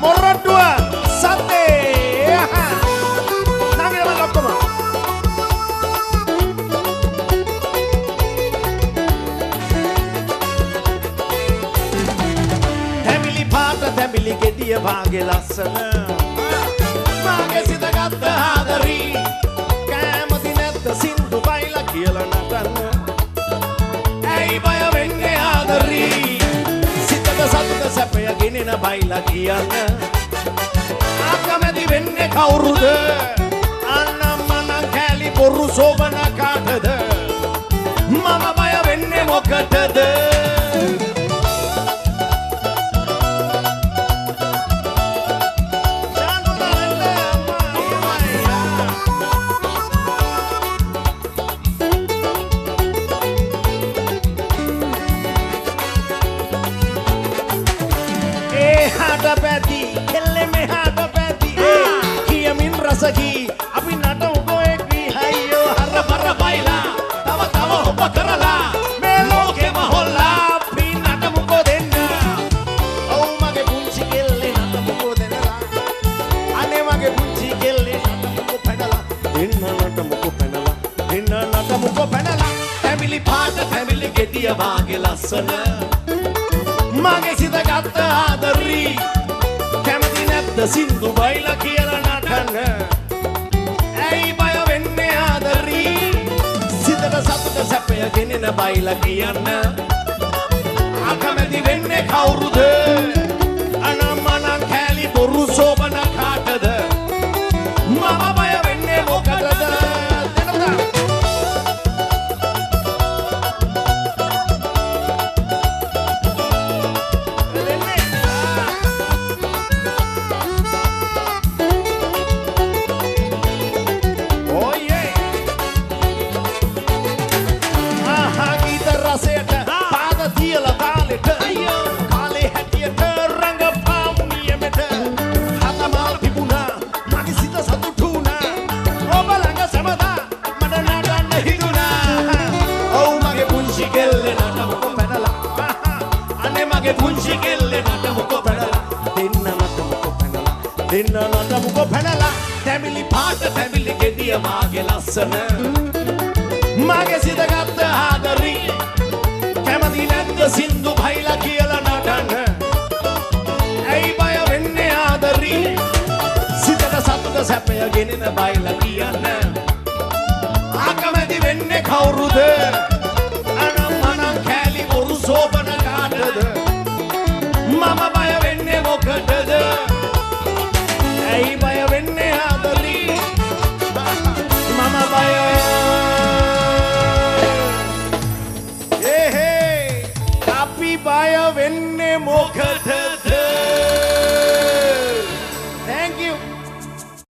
මොරටුව සතේ නගිරවල ඔක්කොම තැඹිලි පාට තැඹිලි ගෙඩිය වාගේ ලස්සන මාගේ සිත ගත්ත ආදරී කැමති නැද්ද සින්දු බයිලා කියලා නටන්න ඇයි බය වෙන්නේ ආදරී සිතට සතුට සැපය ගෙනෙන බයිලා කියන්න අකමැති වෙන්නේ කවුරුද අනම්මනම් කැලි බොරු සෝබන කාටද මම බය වෙන්නේ මොකටද Sagi, අපි නටමුකෝ එක්වි හයියෝ හර බර බයිලා තව තව ඔබ කරලා මේ ලෝකෙම හොල්ලා අපි නටමුකෝ දෙන්න ඔව් මගේ පුංචි කෙල්ලේ නටමුකෝ දෙන්නලා අනේ මගේ පුංචි කෙල්ලේ නටමුකෝ පැනලා දෙන්න නටමුකෝ පැනලා දෙන්න නටමුකෝ පැනලා ෆැමිලි පාට ෆැමිලි ගෙඩිය වාගේ ලස්සන මගේ සිත ගත්ත ආදරී කැමති නැද්ද සින්දු බයිලා කියලා නටන්න ඇයි බය වෙන්නේ ආදරී සිතට සතුට සැපය ගෙනෙන බයිලා කියන්න අකමැති වෙන්නේ කවුරුද අනම්මනම් කැලි බොරු සෝබන කාටද මම බය වෙන්නේ මොකටද පුංචි කෙල්ලේ නටමුකෝ පැනලා දෙන්න නටමුකෝ පැනලා දෙන්න නටමුකෝ පැනලා තැඹිලි පාට තැඹිලි ගෙඩිය මාගේ ලස්සන මගේ සිත ගත්ත ආදරී කැමති නැද්ද සින්දු බයිලා කියලා නටන්න ඇයි බය වෙන්නේ ආදරී සිතට සතුට සැපය ගෙනෙන බයිලා කියන්න අකමැති වෙන්නේ කවුරුද අනම්මනම් කැලි බොරු සෝබන කාටද මම බය වෙන්නේ මොකටද ඇයි බය වෙන්නේ ආදරී මම බය අපි බය වෙන්නේ මොකටද